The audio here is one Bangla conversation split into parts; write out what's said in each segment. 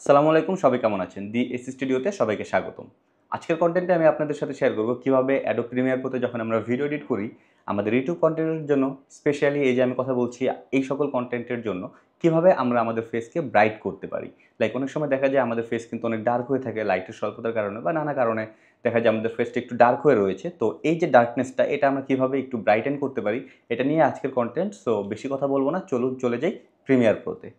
আসসালামু আলাইকুম, সবাই কেমন আছেন? দি এসি স্টুডিওতে সবাইকে স্বাগতম। আজকের কনটেন্টে আমি আপনাদের সাথে শেয়ার করব কিভাবে অ্যাডোব প্রিমিয়ার প্রোতে যখন আমরা ভিডিও এডিট করি, আমাদের ইউটিউব কনটেন্টের জন্য স্পেশালি এই যে আমি কথা বলছি এই সকল কনটেন্টের জন্য কিভাবে আমরা আমাদের ফেসকে ব্রাইট করতে পারি। লাইক অনেক সময় দেখা যায় আমাদের ফেস কিন্তু অনেক ডার্ক হয়ে থাকে লাইটের স্বল্পতার কারণে বা নানা কারণে দেখা যায় আমাদের ফেসটা একটু ডার্ক হয়ে রয়েছে। তো এই যে ডার্কনেসটা এটা আমরা কিভাবে একটু ব্রাইটেন করতে পারি, এটা নিয়ে আজকের কনটেন্ট। সো বেশি কথা বলব না, চলুন চলে যাই প্রিমিয়ার প্রোতে।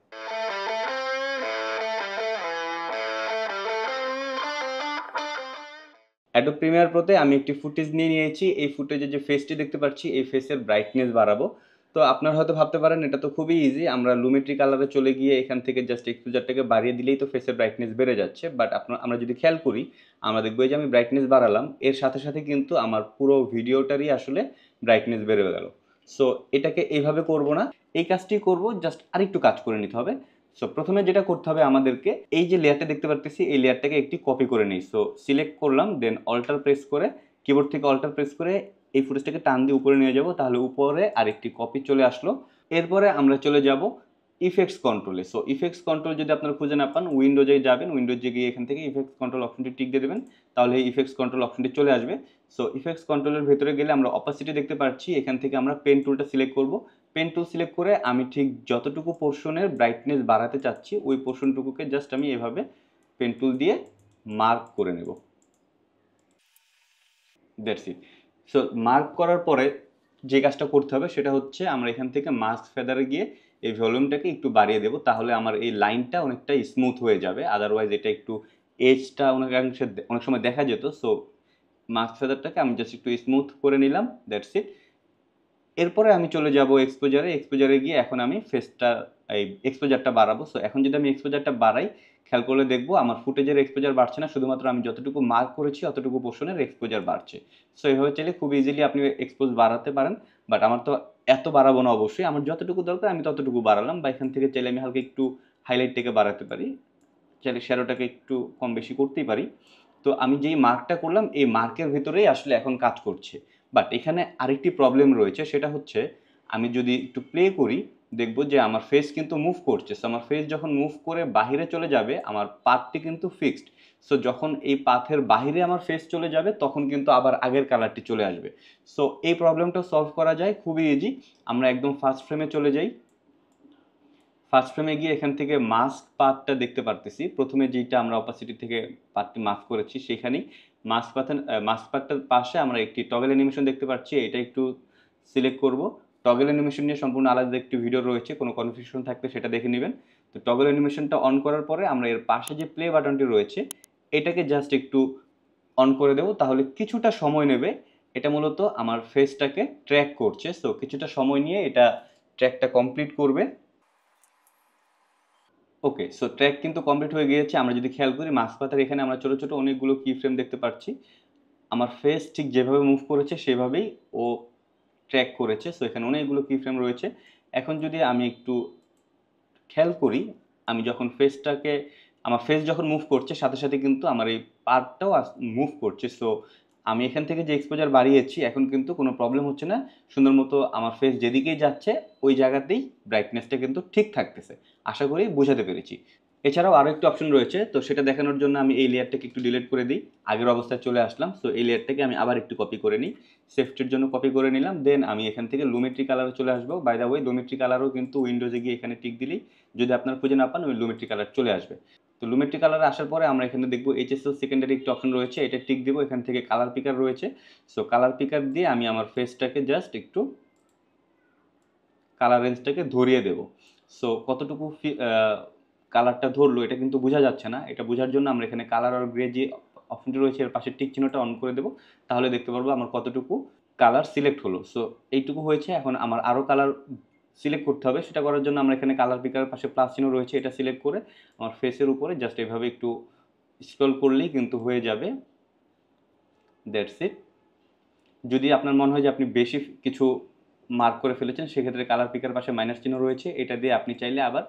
অ্যাডোব প্রিমিয়ার প্রোতে আমি একটি ফুটেজ নিয়ে নিয়েছি। এই ফুটেজে যে ফেসটি দেখতে পাচ্ছি, এই ফেসের ব্রাইটনেস বাড়াবো। তো আপনারা হয়তো ভাবতে পারেন এটা তো খুবই ইজি। আমরা লুমেট্রি কালারে চলে গিয়ে এখান থেকে জাস্ট এক্সপোজারটাকে বাড়িয়ে দিলেই তো ফেসের ব্রাইটনেস বেড়ে যাচ্ছে। বাট আমরা যদি খেয়াল করি, আমরা দেখব এই যে আমি ব্রাইটনেস বাড়ালাম, এর সাথে সাথে কিন্তু আমার পুরো ভিডিওটারই আসলে ব্রাইটনেস বেড়ে গেল। সো এটাকে এইভাবে করব না, এই কাজটি করব, জাস্ট আরেকটু কাজ করে নিতে হবে। সো প্রথমে যেটা করতে হবে আমাদেরকে, এই যে লেয়ারটা দেখতে পারতেছি এই লেয়ারটাকে একটি কপি করে নিই। সো সিলেক্ট করলাম, দেন অল্টার প্রেস করে, কিবোর্ড থেকে অল্টার প্রেস করে এই ফুটেজটাকে টান দিয়ে উপরে নিয়ে যাব, তাহলে উপরে আরেকটি কপি চলে আসলো। এরপরে আমরা চলে যাব ইফেক্টস কন্ট্রোলে। সো ইফেক্টস কন্ট্রোল যদি আপনারা খুঁজে না পান, উইন্ডোজে যাবেন, উইন্ডোজে গিয়ে এখান থেকে ইফেক্টস কন্ট্রোল অপশনটি টিক দিয়ে দেবেন, তাহলে এই ইফেক্টস কন্ট্রোল অপশনটি চলে আসবে। সো ইফেক্টস কন্ট্রোলের ভেতরে গেলে আমরা অপাসিটি দেখতে পাচ্ছি, এখান থেকে আমরা পেন টুলটা সিলেক্ট করব। পেন টুল সিলেক্ট করে আমি ঠিক যতটুকু পোর্শনের ব্রাইটনেস বাড়াতে চাচ্ছি ওই পোর্শনটুকুকে জাস্ট আমি এভাবে পেন টুল দিয়ে মার্ক করে নেব। That's it. সো মার্ক করার পরে যে কাজটা করতে হবে সেটা হচ্ছে আমরা এখান থেকে মাস্ক ফেদারে গিয়ে এই ভলিউমটাকে একটু বাড়িয়ে দেবো, তাহলে আমার এই লাইনটা অনেকটা স্মুথ হয়ে যাবে। আদারওয়াইজ এটা একটু এজটা অনেকাংশে অনেক সময় দেখা যেত। সো মাস্ক ফেদারটাকে আমি জাস্ট একটু স্মুথ করে নিলাম, দ্যাটস ইট। এরপরে আমি চলে যাব এক্সপোজারে। এক্সপোজারে গিয়ে এখন আমি ফেসটা এই এক্সপোজারটা বাড়াবো। সো এখন যদি আমি এক্সপোজারটা বাড়াই, খেয়াল করলে দেখবো আমার ফুটেজের এক্সপোজার বাড়ছে না, শুধুমাত্র আমি যতটুকু মার্ক করেছি অতটুকু পোর্শনের এক্সপোজার বাড়ছে। সো এইভাবে চাইলে খুব ইজিলি আপনি এক্সপোজ বাড়াতে পারেন। বাট আমার তো এত বাড়াবো না, অবশ্যই আমার যতটুকু দরকার আমি ততটুকু বাড়ালাম, বা এখান থেকে চাইলে আমি হালকা একটু হাইলাইটটাকে বাড়াতে পারি, চাইলে শ্যাডোটাকে একটু কম বেশি করতেই পারি। তো আমি যেই মার্কটা করলাম এই মার্কের ভিতরেই আসলে এখন কাজ করছে। বাট এখানে আরেকটি প্রবলেম রয়েছে, সেটা হচ্ছে আমি যদি একটু প্লে করি, দেখব যে আমার ফেস কিন্তু মুভ করছে। সো আমার ফেস যখন মুভ করে বাহিরে চলে যাবে, আমার পাথটি কিন্তু ফিক্সড। সো যখন এই পাথের বাহিরে আমার ফেস চলে যাবে তখন কিন্তু আবার আগের কালারটি চলে আসবে। সো এই প্রবলেমটা সলভ করা যায় খুবই ইজি। আমরা একদম ফার্স্ট ফ্রেমে চলে যাই। ফার্স্ট ফ্রেমে গিয়ে এখান থেকে মাস্ক পাথটা দেখতে পারতেছি। প্রথমে যেটা আমরা অপাসিটি থেকে পাথটি মাস্ক করেছি সেখানেই মাস্ক পাথটার পাশে আমরা একটি টগল অ্যানিমেশন দেখতে পাচ্ছি। এটা একটু সিলেক্ট করব। টগল অ্যানিমেশন নিয়ে সম্পূর্ণ আলাদা একটি ভিডিও রয়েছে, কোনো কনফিউশন থাকলে সেটা দেখে নেবেন। তো টগল অ্যানিমেশনটা অন করার পরে আমরা এর পাশে যে প্লে বাটনটি রয়েছে এটাকে জাস্ট একটু অন করে দেব, তাহলে কিছুটা সময় নেবে। এটা মূলত আমার ফেসটাকে ট্র্যাক করছে। সো কিছুটা সময় নিয়ে এটা ট্র্যাকটা কমপ্লিট করবে। ওকে, সো ট্র্যাক কিন্তু কমপ্লিট হয়ে গিয়েছে। আমরা যদি খেয়াল করি মাস্ক পাতার এখানে আমরা ছোট ছোট অনেকগুলো কি ফ্রেম দেখতে পাচ্ছি। আমার ফেস ঠিক যেভাবে মুভ করেছে সেভাবেই ও ট্র্যাক করেছে। সো এখানে অনেকগুলো কি ফ্রেম রয়েছে। এখন যদি আমি একটু খেয়াল করি, আমি যখন আমার ফেস যখন মুভ করছে সাথে সাথে কিন্তু আমার এই পার্টটাও মুভ করছে। সো আমি এখান থেকে যে এক্সপোজার বাড়িয়েছি এখন কিন্তু কোনো প্রবলেম হচ্ছে না। সুন্দর মতো আমার ফেস যেদিকেই যাচ্ছে ওই জায়গাতেই ব্রাইটনেসটা কিন্তু ঠিক থাকতেছে। আশা করি বোঝাতে পেরেছি। এছাড়াও আরও একটি অপশন রয়েছে, তো সেটা দেখানোর জন্য আমি এই লেয়ারটাকে একটু ডিলিট করে দিই। আগের অবস্থায় চলে আসলাম। সো এই লেয়ারটাকে আমি আবার একটু কপি করে নিই, সেফটির জন্য কপি করে নিলাম। দেন আমি এখান থেকে লুমেট্রি কালারে চলে আসবো। বাই দ্য ওয়ে লুমেট্রি কালারও কিন্তু উইন্ডোজে গিয়ে এখানে টিক দিলেই, যদি আপনারা খুঁজে না পান, ওই লুমেট্রি কালার চলে আসবে। তো লুমেট্রি কালারে আসার পরে আমরা এখানে দেখবো এইচএসএল সেকেন্ডারি একটি অপশন রয়েছে, এটা টিক দিব। এখান থেকে কালার পিকার রয়েছে। সো কালার পিকার দিয়ে আমি আমার ফেসটাকে জাস্ট একটু কালার রেঞ্জটাকে ধরিয়ে দেব। সো কতটুকু কালারটা ধরলো এটা কিন্তু বোঝা যাচ্ছে না। এটা বোঝার জন্য আমরা এখানে কালার আর গ্রে যে অপশনটি রয়েছে এর পাশে টিক চিহ্নটা অন করে দেবো, তাহলে দেখতে পারবো আমার কতটুকু কালার সিলেক্ট হলো। সো এইটুকু হয়েছে। এখন আমার আরও কালার সিলেক্ট করতে হবে। সেটা করার জন্য আমরা এখানে কালার পিকারের পাশে প্লাস চিহ্ন রয়েছে, এটা সিলেক্ট করে আমার ফেসের উপরে জাস্ট এভাবে একটু স্ক্রল করলেই কিন্তু হয়ে যাবে। That's it. যদি আপনার মনে হয় যে আপনি বেশি কিছু মার্ক করে ফেলেছেন, সেক্ষেত্রে কালার পিকার পাশে মাইনাস চিহ্ন রয়েছে, এটা দিয়ে আপনি চাইলে আবার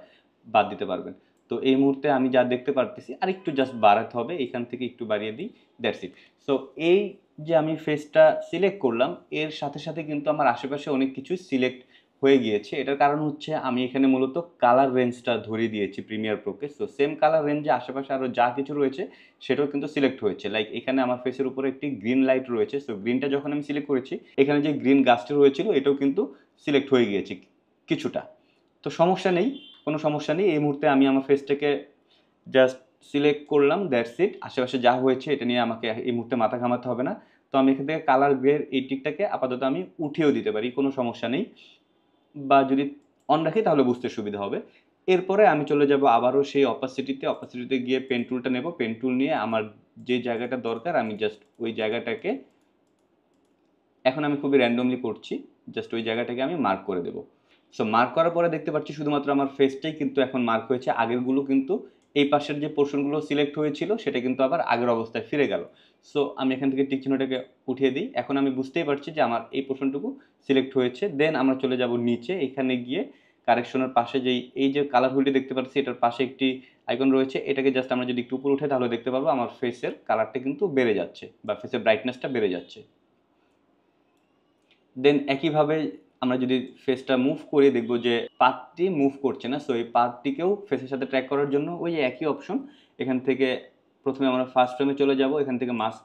বাদ দিতে পারবেন। তো এই মুহূর্তে আমি যা দেখতে পারতেছি আর একটু জাস্ট বাড়াতে হবে, এখান থেকে একটু বাড়িয়ে দিই, দ্যাটস ইট। সো এই যে আমি ফেসটা সিলেক্ট করলাম এর সাথে সাথে কিন্তু আমার আশেপাশে অনেক কিছু সিলেক্ট হয়ে গিয়েছে। এটার কারণ হচ্ছে আমি এখানে মূলত কালার রেঞ্জটা ধরিয়ে দিয়েছি প্রিমিয়ার প্রোকে। সো সেম কালার রেঞ্জে আশেপাশে আরও যা কিছু রয়েছে সেটাও কিন্তু সিলেক্ট হয়েছে। লাইক এখানে আমার ফেসের উপরে একটি গ্রিন লাইট রয়েছে। সো গ্রিনটা যখন আমি সিলেক্ট করেছি, এখানে যে গ্রিন গাছটি রয়েছিল এটাও কিন্তু সিলেক্ট হয়ে গিয়েছে কিছুটা। তো সমস্যা নেই, কোনো সমস্যা নেই। এই মুহূর্তে আমি আমার ফেসটাকে জাস্ট সিলেক্ট করলাম, দ্যাটস ইট। আশেপাশে যা হয়েছে এটা নিয়ে আমাকে এই মুহূর্তে মাথা ঘামাতে হবে না। তো আমি এখান থেকে কালার গ্রের এই টিকটাকে আপাতত আমি উঠিয়েও দিতে পারি, কোনো সমস্যা নেই। বা যদি অন রাখি তাহলে বুঝতে সুবিধা হবে। এরপরে আমি চলে যাব আবারও সেই অপাসিটিতে গিয়ে পেন টুলটা নেব। পেন টুল নিয়ে আমার যে জায়গাটা দরকার আমি জাস্ট ওই জায়গাটাকে, এখন আমি খুবই র্যান্ডমলি করছি, জাস্ট ওই জায়গাটাকে আমি মার্ক করে দেবো। সো মার্ক করার পরে দেখতে পাচ্ছি শুধুমাত্র আমার ফেসটাই কিন্তু এখন মার্ক হয়েছে। আগেরগুলো কিন্তু এই পাশের যে পোর্শনগুলো সিলেক্ট হয়েছিল সেটা কিন্তু আবার আগের অবস্থায় ফিরে গেল। সো আমি এখান থেকে টিক চিহ্নটাকে উঠিয়ে দিই। এখন আমি বুঝতেই পারছি যে আমার এই পোর্শনটুকু সিলেক্ট হয়েছে। দেন আমরা চলে যাব নিচে, এখানে গিয়ে কারেকশনের পাশে যেই এই যে কালার হুইলটি দেখতে পাচ্ছি এটার পাশে একটি আইকন রয়েছে, এটাকে জাস্ট আমরা যদি একটু উপরে উঠে তাহলে দেখতে পাবো আমার ফেসের কালারটা কিন্তু বেড়ে যাচ্ছে বা ফেসের ব্রাইটনেসটা বেড়ে যাচ্ছে। দেন একইভাবে আমরা যদি ফেসটা মুভ করি দেখব যে পাথটি মুভ করছে না। সো এই পাথটিকেও ফেসের সাথে ট্র্যাক করার জন্য ওই একই অপশন, এখান থেকে প্রথমে আমরা ফার্স্ট ফ্রেমে চলে যাব, এখান থেকে মাস্ক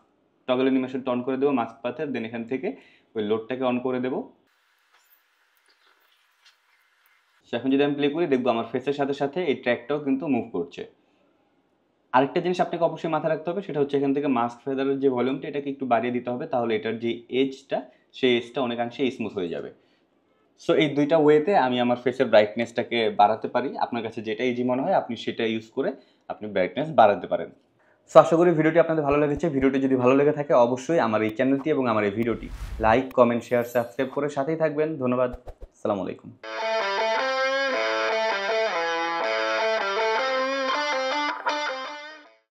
টগল অ্যানিমেশনটা অন করে দেবো মাস্ক পাথের। দেন এখান থেকে ওই লোডটাকে অন করে দেবো। সো এখন যদি আমি প্লে করি দেখবো আমার ফেসের সাথে সাথে এই ট্র্যাকটাও কিন্তু মুভ করছে। আরেকটা জিনিস আপনাকে অবশ্যই মাথায় রাখতে হবে, সেটা হচ্ছে এখান থেকে মাস্ক ফেদারের যে ভলিউমটা এটাকে একটু বাড়িয়ে দিতে হবে, তাহলে এটার যে এজটা সেই এজটা অনেকাংশে স্মুথ হয়ে যাবে। সো এই দুইটা ওয়েতে আমি আমার ফেসের ব্রাইটনেসটাকে বাড়াতে পারি। আপনার কাছে যেটা ইজি মনে হয় আপনি সেটা ইউজ করে আপনি ব্রাইটনেস বাড়াতে পারেন। সো আশা করি ভিডিওটি আপনাদের ভালো লেগেছে। ভিডিওটি যদি ভালো লেগে থাকে অবশ্যই আমার এই চ্যানেলটি এবং আমার এই ভিডিওটি লাইক, কমেন্ট, শেয়ার, সাবস্ক্রাইব করে সাথেই থাকবেন। ধন্যবাদ। আসসালামু আলাইকুম।